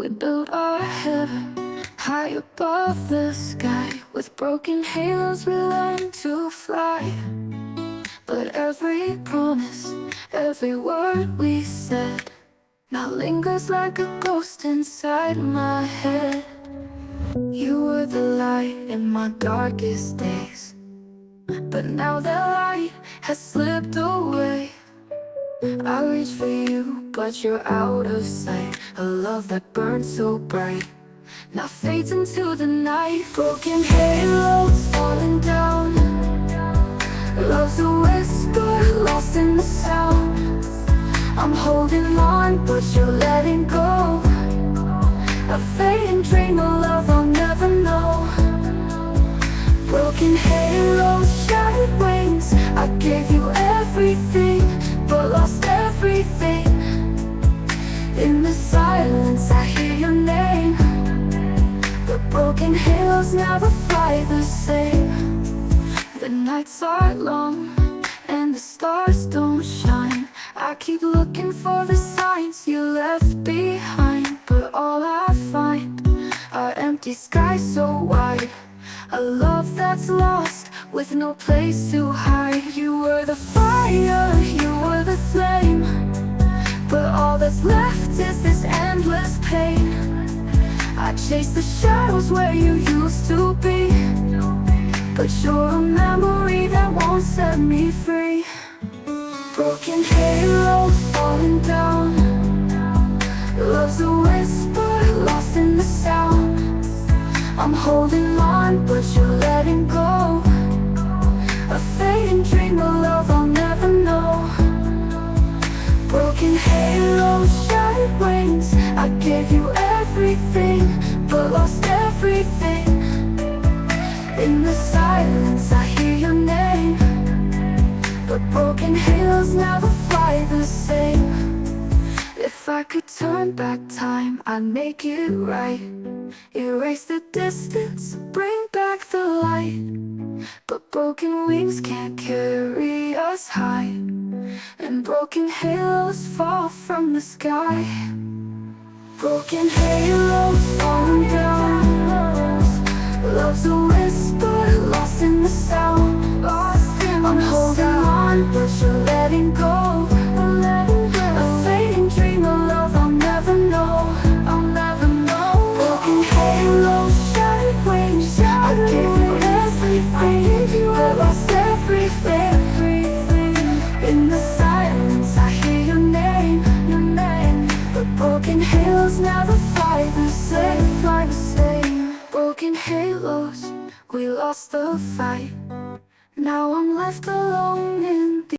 We built our heaven high above the sky. With broken halos we learned to fly. But every promise, every word we said now lingers like a ghost inside my head. You were the light in my darkest days, but now that light has slipped away. I reach for you, but you're out of sight. A love that burned so bright now fades into the night. Broken halos falling down. Love's a whisper, lost in the sound. I'm holding on, but you're letting go. A fading dream of love I'll never know. Broken halos, shattered wings. I gave you everything, but lost everything. In the silence I hear your name. The broken halos never fly the same. The nights are long and the stars don't shine. I keep looking for the signs you left behind, but all I find are empty skies so wide. A love that's lost with no place to hide. You were the fire, you were the flame, but all that's left is this endless pain. I chase the shadows where you used to be, but you're a memory that won't set me free. Broken halos falling down. Love's a whisper, lost in the sound. I'm holding on, but you're letting go. A fading dream of love I'll never know. Broken halos, shattered wings. I gave you everything, but lost everything. In the silence I hear your name, but broken halos never fly the same. If I could turn back time, I'd make it right. Erase the distance, bring back the light. But broken wings can't carry us high, and broken halos fall from the sky. Broken halos falling down. Love's a whisper, lost in the sound. I'm holding on, but you're letting go. A fading dream of love I'll never know. I'll never know. Broken halos, shattered wings. I gave you everything, but lost everything. In the silence I hear your name, but broken halos never fly the same, fly the same. Broken halos, we lost the fight. Now I'm left alone in the